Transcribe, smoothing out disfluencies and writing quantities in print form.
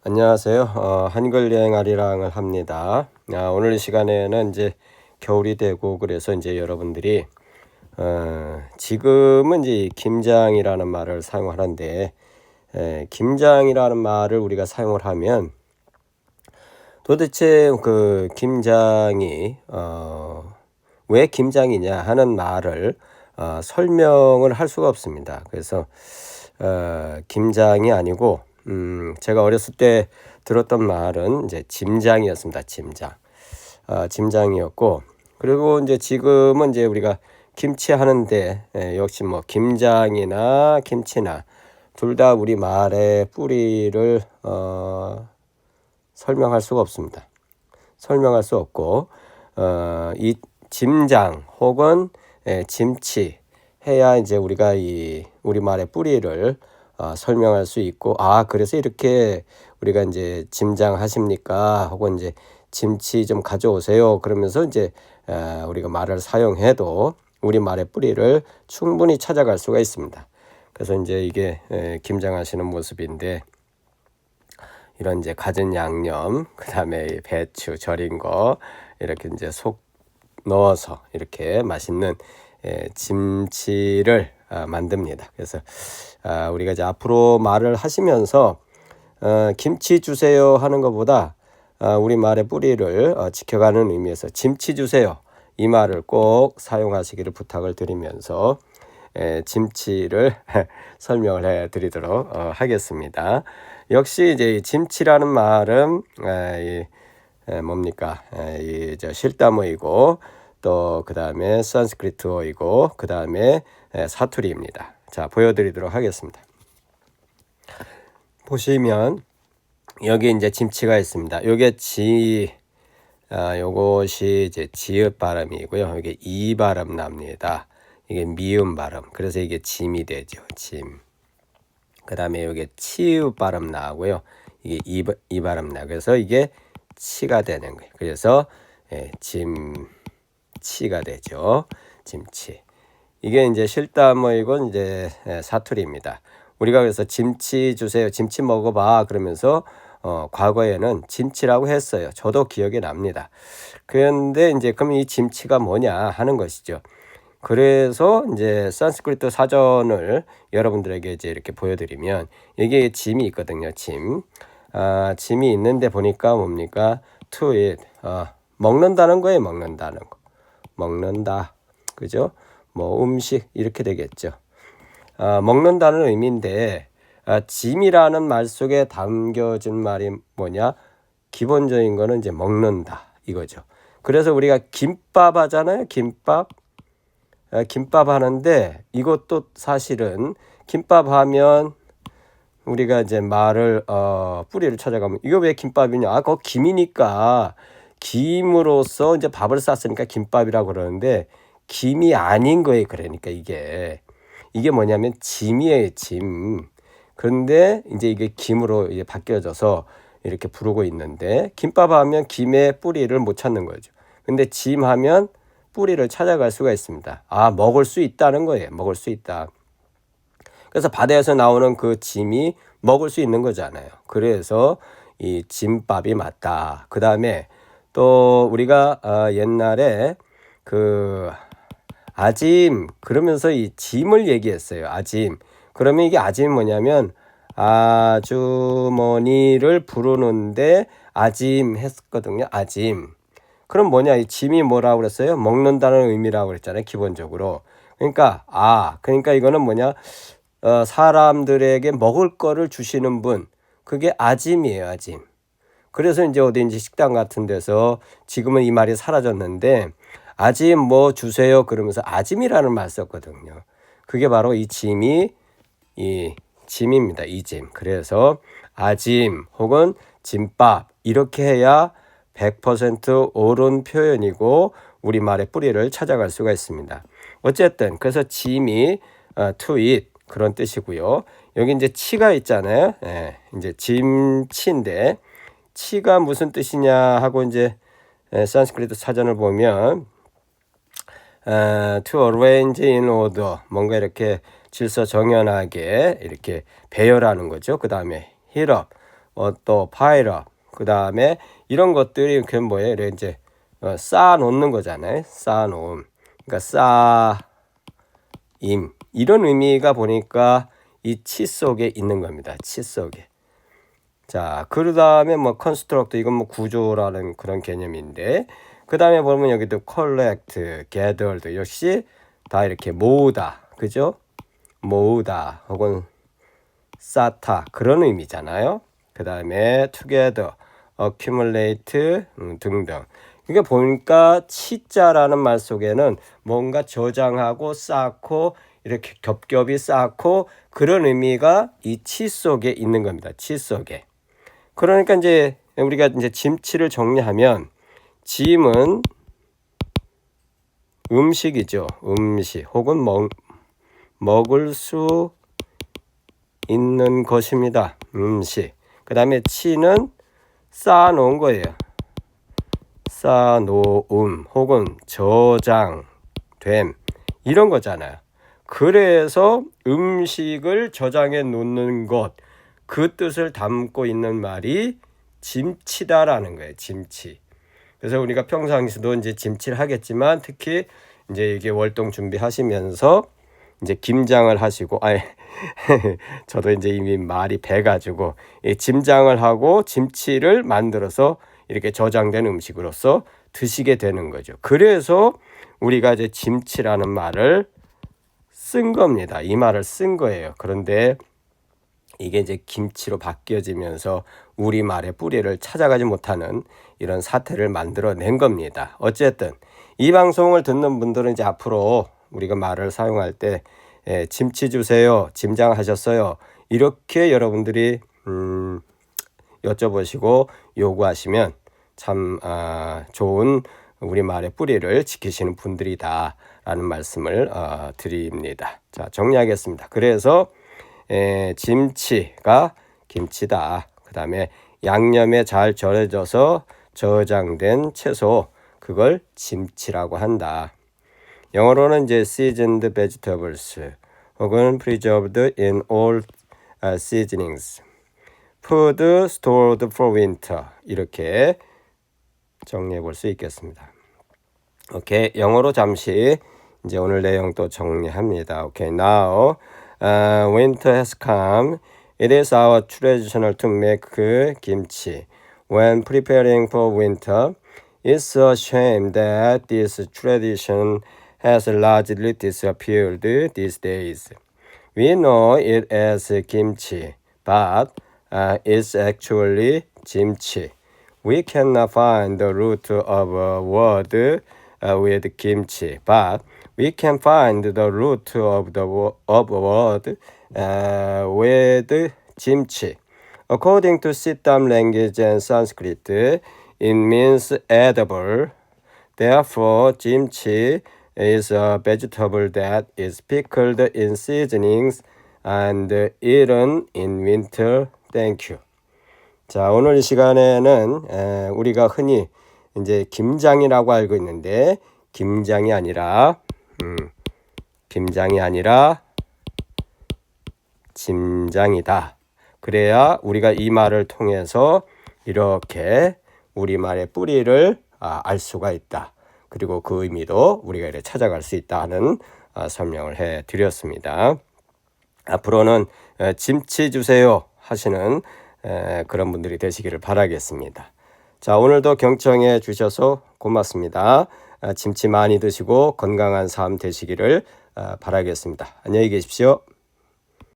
안녕하세요. 한글 여행아리랑을 합니다. 오늘 이 시간에는 이제 겨울이 되고 그래서 이제 여러분들이 지금은 이제 김장이라는 말을 사용하는데 김장이라는 말을 우리가 사용을 하면 도대체 그 김장이 왜 김장이냐 하는 말을 설명을 할 수가 없습니다. 그래서 김장이 아니고 제가 어렸을 때 들었던 말은 이제 짐장이었습니다. 짐장. 짐장이었고, 그리고 이제 지금은 이제 우리가 김치 하는데 역시 뭐 김장이나 김치나 둘 다 우리 말의 뿌리를 설명할 수가 없습니다. 설명할 수 없고 이 짐장 혹은 짐치 해야 이제 우리가 이 우리말의 뿌리를 설명할 수 있고, 그래서 이렇게 우리가 이제 짐장하십니까? 혹은 이제 짐치 좀 가져오세요. 그러면서 이제 우리가 말을 사용해도 우리말의 뿌리를 충분히 찾아갈 수가 있습니다. 그래서 이제 이게 김장하시는 모습인데, 이런 이제 갖은 양념, 그 다음에 배추 절인 거 이렇게 이제 속 넣어서 이렇게 맛있는 김치를 만듭니다. 그래서 우리가 이제 앞으로 말을 하시면서 김치 주세요 하는 것보다 우리 말의 뿌리를 지켜가는 의미에서 김치 주세요 이 말을 꼭 사용하시기를 부탁을 드리면서 김치를 설명을 해 드리도록 하겠습니다. 역시 이제 김치라는 말은 뭡니까? 저 실담어이고, 또 그 다음에 산스크리트어이고, 그 다음에 사투리입니다. 자, 보여드리도록 하겠습니다. 보시면 여기 이제 김치가 있습니다. 요게 요것이 이제 지읒 발음이고요. 이게 이 발음 납니다. 이게 미음 발음. 그래서 이게 짐이 되죠. 짐. 그 다음에 여기 치읒 발음 나오고요. 이게 이 발음 나. 그래서 이게 치가 되는 거예요. 그래서 짐치가 되죠. 짐치. 이게 이제 실담어이고 이제 사투리입니다. 우리가 그래서 김치 주세요, 김치 먹어봐 그러면서 과거에는 김치라고 했어요. 저도 기억이 납니다. 그런데 이제 그럼 이 김치가 뭐냐 하는 것이죠. 그래서 이제 산스크리트 사전을 여러분들에게 이제 이렇게 보여드리면, 이게 짐이 있거든요. 짐. 짐이 있는데 보니까 뭡니까? to eat. 먹는다는 거예요. 먹는다는 거. 먹는다. 그죠? 뭐 음식 이렇게 되겠죠. 먹는다는 의미인데 짐이라는 말 속에 담겨진 말이 뭐냐? 기본적인 거는 이제 먹는다 이거죠. 그래서 우리가 김밥 하잖아요. 김밥 하는데 이것도 사실은 김밥 하면 우리가 이제 말을 뿌리를 찾아가면 이거 왜 김밥이냐? 그거 김이니까 김으로써 이제 밥을 쌌으니까 김밥이라고 그러는데 김이 아닌 거예요. 그러니까 이게 뭐냐면 짐이에요. 짐. 그런데 이제 이게 김으로 이제 바뀌어져서 이렇게 부르고 있는데, 김밥 하면 김의 뿌리를 못 찾는 거죠. 근데 짐 하면 뿌리를 찾아갈 수가 있습니다. 먹을 수 있다는 거예요. 먹을 수 있다. 그래서 바다에서 나오는 그 짐이 먹을 수 있는 거잖아요. 그래서 이 짐밥이 맞다. 그 다음에 또 우리가 옛날에 그 아짐 그러면서 이 짐을 얘기했어요. 아짐. 그러면 이게 아짐이 뭐냐면 아주머니를 부르는데 아짐 했거든요. 아짐. 그럼 뭐냐? 이 짐이 뭐라고 그랬어요? 먹는다는 의미라고 그랬잖아요. 기본적으로. 그러니까 그러니까 이거는 뭐냐? 사람들에게 먹을 거를 주시는 분. 그게 아짐이에요. 아짐. 그래서 이제 어딘지 식당 같은 데서 지금은 이 말이 사라졌는데 아짐 뭐 주세요 그러면서 아짐이라는 말 썼거든요. 그게 바로 이 짐이 짐입니다. 이 짐. 그래서 아짐 혹은 짐밥 이렇게 해야 100% 옳은 표현이고 우리말의 뿌리를 찾아갈 수가 있습니다. 어쨌든 그래서 짐이 to eat 그런 뜻이고요. 여기 이제 치가 있잖아요. 이제 짐치인데 치가 무슨 뜻이냐 하고 이제 산스크리트 사전을 보면 to arrange in order 뭔가 이렇게 질서정연하게 이렇게 배열하는 거죠. 그 다음에 heat up 또 파일업, 그 다음에 이런 것들이 그 뭐예요? 이래 이제 쌓아 놓는 거잖아요. 쌓아 놓음. 그러니까 쌓임 이런 의미가 보니까 이 치 속에 있는 겁니다. 치 속에. 자, 그 다음에 뭐 construct 이건 뭐 구조라는 그런 개념인데, 그 다음에 보면 여기도 collect, gathered 역시 다 이렇게 모으다, 그죠? 모으다 혹은 쌓다 그런 의미잖아요. 그 다음에 together, accumulate 등등. 이게 보니까 치자라는 말 속에는 뭔가 저장하고 쌓고 이렇게 겹겹이 쌓고 그런 의미가 이 치 속에 있는 겁니다. 치 속에. 그러니까 이제 우리가 이제 짐치를 정리하면 짐은 음식이죠. 음식 혹은 먹을 수 있는 것입니다. 음식. 그 다음에 치는 쌓아놓은 거예요. 쌓아놓음 혹은 저장됨 이런 거잖아요. 그래서 음식을 저장해 놓는 것, 그 뜻을 담고 있는 말이 짐치다라는 거예요. 짐치. 그래서 우리가 평상시도 이제 짐치를 하겠지만 특히 이제 이게 월동 준비하시면서 이제 김장을 하시고, 저도 이제 이미 말이 배가지고 짐장을 하고 짐치를 만들어서 이렇게 저장된 음식으로서 드시게 되는 거죠. 그래서 우리가 이제 짐치라는 말을 쓴 겁니다. 이 말을 쓴 거예요. 그런데 이게 이제 김치로 바뀌어지면서 우리말의 뿌리를 찾아가지 못하는 이런 사태를 만들어낸 겁니다. 어쨌든 이 방송을 듣는 분들은 이제 앞으로 우리가 말을 사용할 때 짐치 주세요, 짐장하셨어요, 이렇게 여러분들이 여쭤보시고 요구하시면 참 좋은 우리말의 뿌리를 지키시는 분들이다 라는 말씀을 드립니다. 자, 정리하겠습니다. 그래서 짐치가 김치다. 그 다음에 양념에 잘 절여져서 저장된 채소, 그걸 짐치라고 한다. 영어로는 이제 seasoned vegetables 혹은 preserved in all seasonings, food stored for winter, 이렇게 정리해 볼 수 있겠습니다. 오케이, 영어로 잠시 이제 오늘 내용 또 정리합니다. 오케이, now winter has come. It is our traditional to make kimchi. When preparing for winter, it's a shame that this tradition has largely disappeared these days. We know it as kimchi, but it's actually kimchi. We cannot find the root of a word with kimchi, but we can find the root of a word with kimchi. According to Siddham language and Sanskrit, it means edible. Therefore, kimchi is a vegetable that is pickled in seasonings and eaten in winter. Thank you. 자, 오늘 이 시간에는 우리가 흔히 이제 김장이라고 알고 있는데 김장이 아니라 짐장이다. 그래야 우리가 이 말을 통해서 이렇게 우리말의 뿌리를 알 수가 있다. 그리고 그 의미도 우리가 이렇게 찾아갈 수 있다 하는 설명을 해 드렸습니다. 앞으로는 짐치 주세요 하시는 그런 분들이 되시기를 바라겠습니다. 자, 오늘도 경청해 주셔서 고맙습니다. 짐치 많이 드시고 건강한 삶 되시기를 바라겠습니다. 안녕히 계십시오.